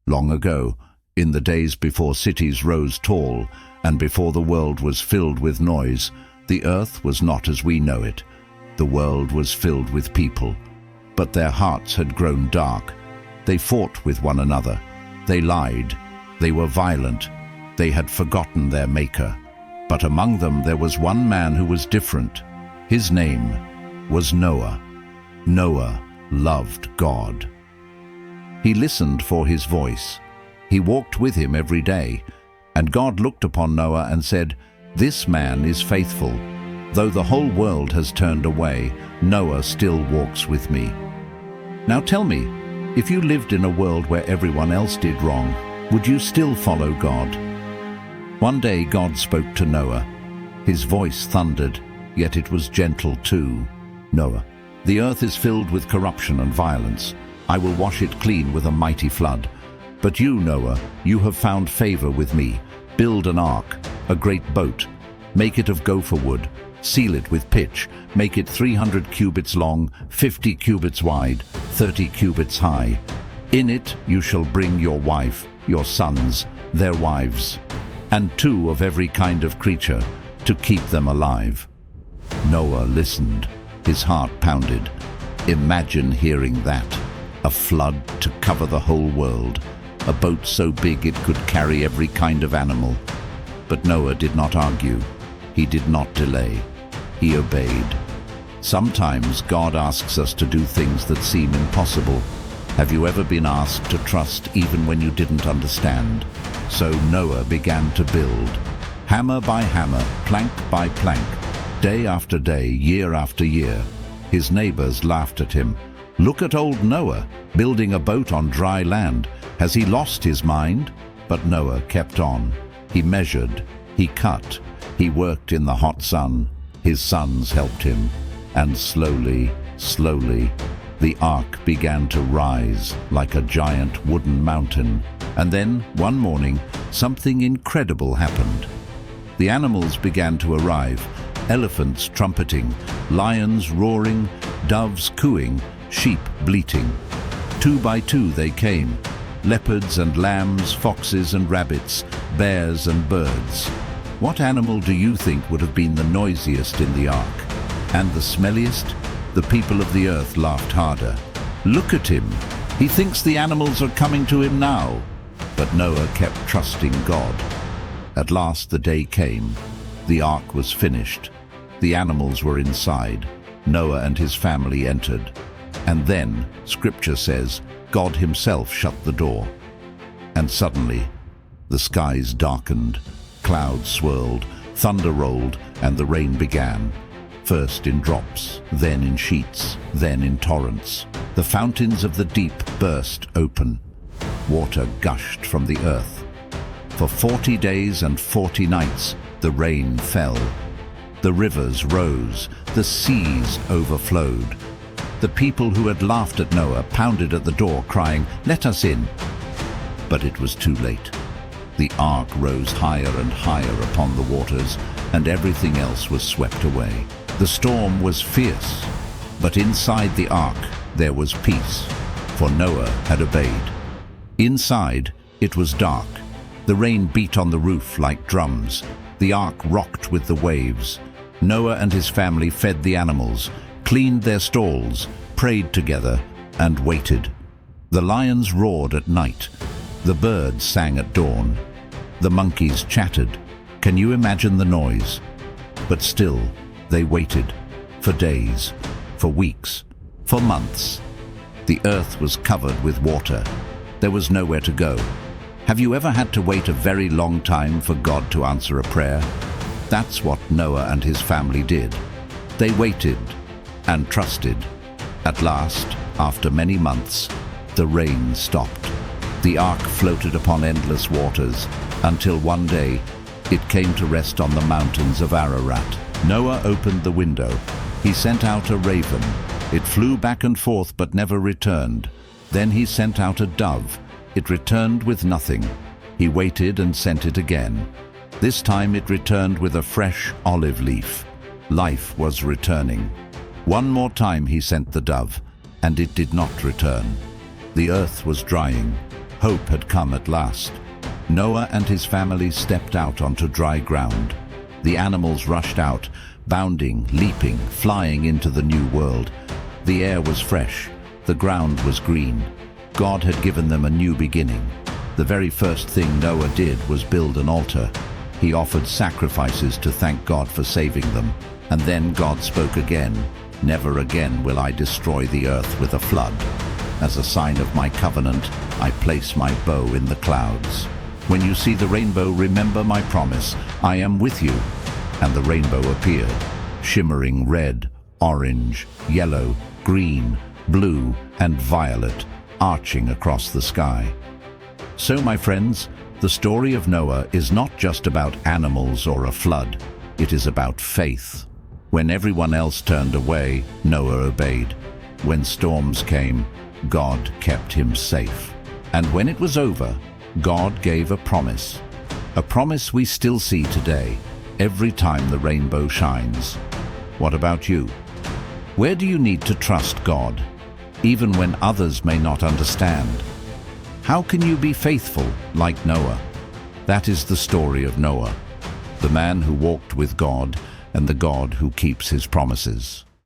Long ago, in the days before cities rose tall and before the world was filled with noise, the earth was not as we know it. The world was filled with people, but their hearts had grown dark. They fought with one another. They lied. They were violent. They had forgotten their Maker. But among them there was one man who was different. His name was Noah. Noah loved God. He listened for his voice. He walked with him every day. And God looked upon Noah and said, "This man is faithful. Though the whole world has turned away, Noah still walks with me." Now tell me, if you lived in a world where everyone else did wrong, would you still follow God? One day God spoke to Noah. His voice thundered, yet it was gentle too. "Noah, the earth is filled with corruption and violence. I will wash it clean with a mighty flood. But you, Noah, you have found favor with me. Build an ark, a great boat. Make it of gopher wood. Seal it with pitch. Make it 300 cubits long, 50 cubits wide, 30 cubits high. In it you shall bring your wife, your sons, their wives, and 2 of every kind of creature, to keep them alive." Noah listened. His heart pounded. Imagine hearing that. A flood to cover the whole world. A boat so big it could carry every kind of animal. But Noah did not argue. He did not delay. He obeyed. Sometimes God asks us to do things that seem impossible. Have you ever been asked to trust even when you didn't understand? So Noah began to build. Hammer by hammer, plank by plank, day after day, year after year. His neighbors laughed at him. "Look at old Noah, building a boat on dry land. Has he lost his mind?" But Noah kept on. He measured, he cut, he worked in the hot sun. His sons helped him. And slowly, slowly, the ark began to rise like a giant wooden mountain. And then, one morning, something incredible happened. The animals began to arrive. Elephants trumpeting, lions roaring, doves cooing, sheep bleating. 2 by 2 they came. Leopards and lambs, foxes and rabbits, bears and birds. What animal do you think would have been the noisiest in the ark? And the smelliest? The people of the earth laughed harder. "Look at him. He thinks the animals are coming to him now." But Noah kept trusting God. At last the day came. The ark was finished. The animals were inside. Noah and his family entered. And then, Scripture says, God himself shut the door. And suddenly, the skies darkened, clouds swirled, thunder rolled, and the rain began. First in drops, then in sheets, then in torrents. The fountains of the deep burst open. Water gushed from the earth. For 40 days and 40 nights, the rain fell. The rivers rose, the seas overflowed. The people who had laughed at Noah pounded at the door, crying, "Let us in." But it was too late. The ark rose higher and higher upon the waters, and everything else was swept away. The storm was fierce, but inside the ark there was peace, for Noah had obeyed. Inside it was dark. The rain beat on the roof like drums. The ark rocked with the waves. Noah and his family fed the animals, cleaned their stalls, prayed together, and waited. The lions roared at night. The birds sang at dawn. The monkeys chattered. Can you imagine the noise? But still, they waited. For days, for weeks, for months. The earth was covered with water. There was nowhere to go. Have you ever had to wait a very long time for God to answer a prayer? That's what Noah and his family did. They waited and trusted. At last, after many months, the rain stopped. The ark floated upon endless waters until one day it came to rest on the mountains of Ararat. Noah opened the window. He sent out a raven. It flew back and forth but never returned. Then he sent out a dove. It returned with nothing. He waited and sent it again. This time it returned with a fresh olive leaf. Life was returning. One more time he sent the dove, and it did not return. The earth was drying. Hope had come at last. Noah and his family stepped out onto dry ground. The animals rushed out, bounding, leaping, flying into the new world. The air was fresh. The ground was green. God had given them a new beginning. The very first thing Noah did was build an altar. He offered sacrifices to thank God for saving them. And then God spoke again. Never again will I destroy the earth with a flood. As a sign of my covenant, I place my bow in the clouds. When you see the rainbow, remember my promise. I am with you. And the rainbow appeared, shimmering red, orange, yellow, green, blue, and violet, arching across the sky. So, my friends, the story of Noah is not just about animals or a flood. It is about faith. When everyone else turned away, Noah obeyed. When storms came, God kept him safe. And when it was over, God gave a promise we still see today, every time the rainbow shines. What about you? Where do you need to trust God, even when others may not understand? How can you be faithful like Noah? That is the story of Noah, the man who walked with God and the God who keeps his promises.